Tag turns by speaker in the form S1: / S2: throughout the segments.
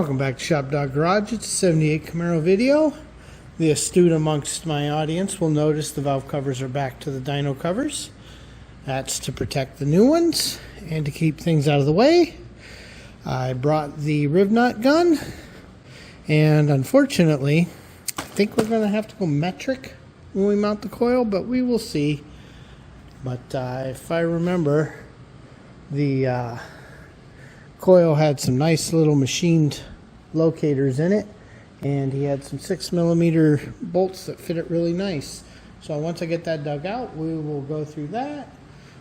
S1: Welcome back to ShopDog-Garage. It's a 78 Camaro video. The astute amongst my audience will notice the valve covers are back to the dyno covers. That's to protect the new ones and to keep things out of the way. I brought the rib knot gun, and unfortunately I think we're going to have to go metric when we mount the coil, but we will see. But if I remember, the coil had some nice little machined locators in it, and he had some 6mm bolts that fit it really nice. So once I get that dug out, we will go through that,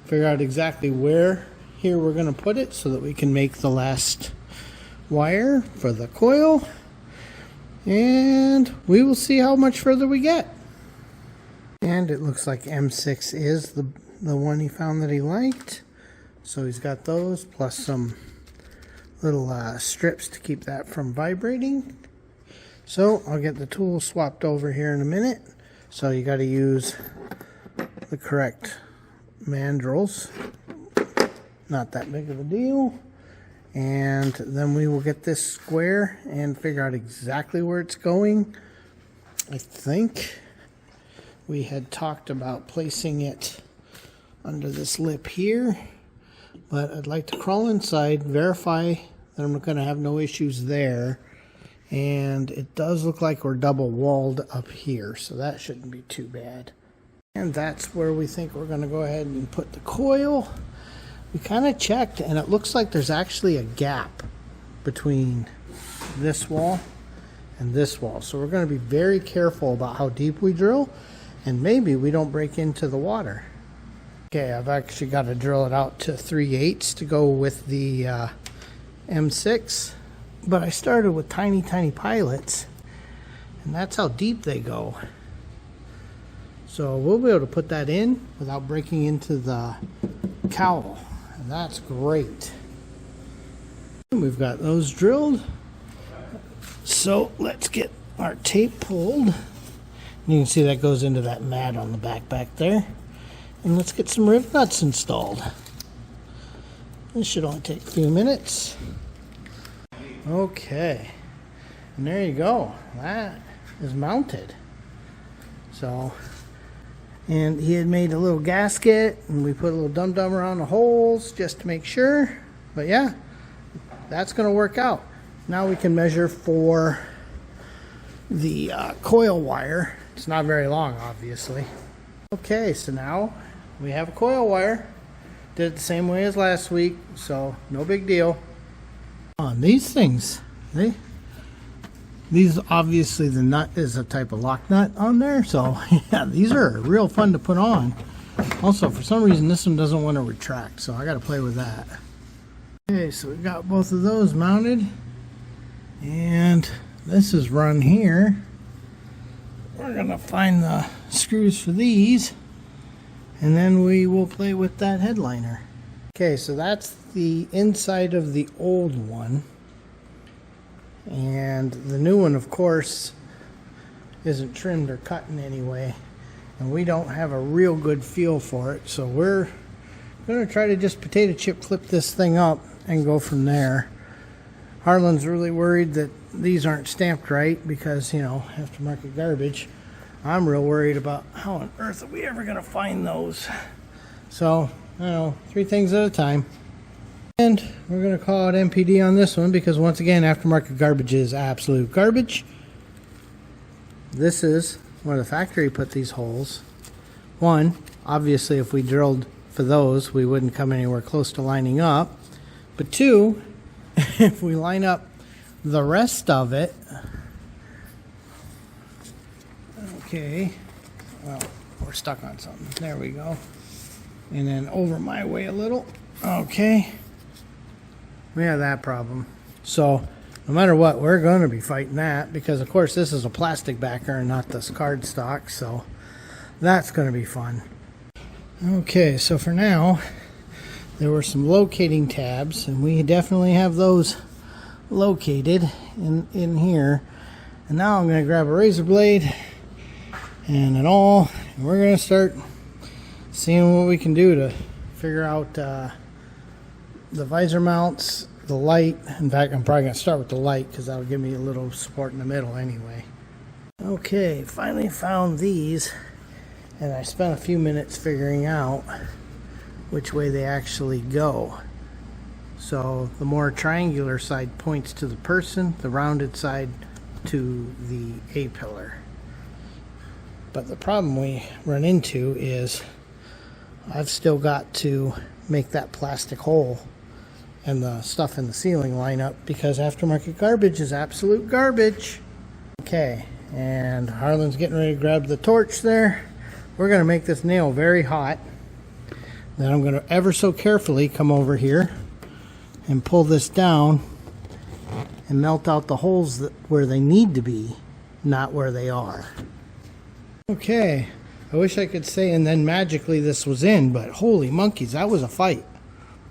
S1: figure out exactly where here we're going to put it so that we can make the last wire for the coil, and we will see how much further we get. And it looks like M6 is the one he found that he liked, so he's got those plus some little strips to keep that from vibrating. So I'll get the tool swapped over here in a minute. So you got to use the correct mandrels. Not that big of a deal. And then we will get this square and figure out exactly where it's going. I think we had talked about placing it under this lip here, but I'd like to crawl inside, verify that I'm going to have no issues there. And it does look like we're double walled up here, so that shouldn't be too bad. And that's where we think we're going to go ahead and put the coil. We kind of checked, and it looks like there's actually a gap between this wall and this wall. So we're going to be very careful about how deep we drill, and maybe we don't break into the water. Okay, I've actually got to drill it out to 3/8 to go with the M6. But I started with tiny pilots, and that's how deep they go. So we'll be able to put that in without breaking into the cowl, and that's great. We've got those drilled. So let's get our tape pulled. You can see that goes into that mat on the back there. And let's get some rib nuts installed. This should only take a few minutes. Okay, and there you go. That is mounted. So, and he had made a little gasket, and we put a little dum-dum around the holes just to make sure. But yeah, that's going to work out. Now we can measure for the coil wire. It's not very long, obviously. Okay, so now we have a coil wire. Did it the same way as last week, so no big deal. On these things, these obviously the nut is a type of lock nut on there, so yeah, these are real fun to put on. Also, for some reason this one doesn't want to retract, so I got to play with that. Okay, so we got both of those mounted, and this is run here. We're gonna find the screws for these, and then we will play with that headliner. Okay, so that's the inside of the old one, and the new one, of course, isn't trimmed or cut in any way, and we don't have a real good feel for it, so we're going to try to just potato chip clip this thing up and go from there. Harlan's really worried that these aren't stamped right because, you know, Aftermarket Garbage. I'm real worried about how on earth are we ever going to find those. So, I don't know, 3 things at a time. And we're going to call it MPD on this one because, once again, Aftermarket Garbage is absolute garbage. This is where the factory put these holes. One, obviously if we drilled for those, we wouldn't come anywhere close to lining up. But two, if we line up the rest of it, okay, well, we're stuck on something. There we go. And then over my way a little. Okay. We have that problem. So no matter what, we're going to be fighting that because, of course, this is a plastic backer and not this card stock. So that's going to be fun. Okay, so for now, there were some locating tabs, and we definitely have those located in here. And now I'm going to grab a razor blade and an awl, and we're going to start seeing what we can do to figure out the visor mounts the light. In fact, I'm probably going to start with the light because that'll give me a little support in the middle anyway. Okay, finally found these, and I spent a few minutes figuring out which way they actually go. So the more triangular side points to the person, the rounded side to the A-pillar. But the problem we run into is I've still got to make that plastic hole and the stuff in the ceiling line up because Aftermarket Garbage is absolute garbage. Okay, and Harlan's getting ready to grab the torch there. We're going to make this nail very hot. Then I'm going to ever so carefully come over here and pull this down and melt out the holes where they need to be, not where they are. Okay, I wish I could say and then magically this was in, but holy monkeys, that was a fight.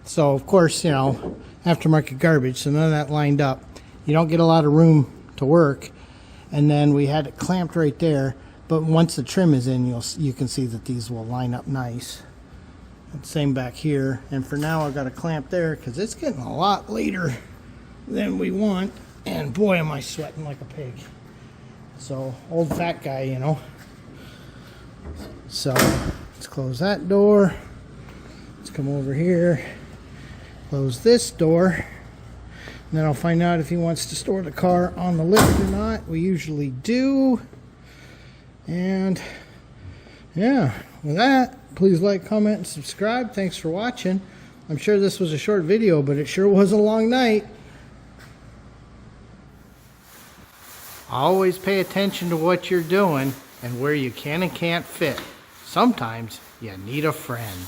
S1: So of course, you know, Aftermarket Garbage, so none of that lined up. You don't get a lot of room to work. And then we had it clamped right there, but once the trim is in, you can see that these will line up nice. And same back here. And for now, I've got a clamp there because it's getting a lot later than we want. And boy, am I sweating like a pig. So, old fat guy, you know. So, let's close that door. Let's come over here. Close this door. And then I'll find out if he wants to store the car on the lift or not. We usually do. And yeah, with that, please like, comment, and subscribe. Thanks for watching. I'm sure this was a short video, but it sure was a long night. Always pay attention to what you're doing and where you can and can't fit. Sometimes you need a friend.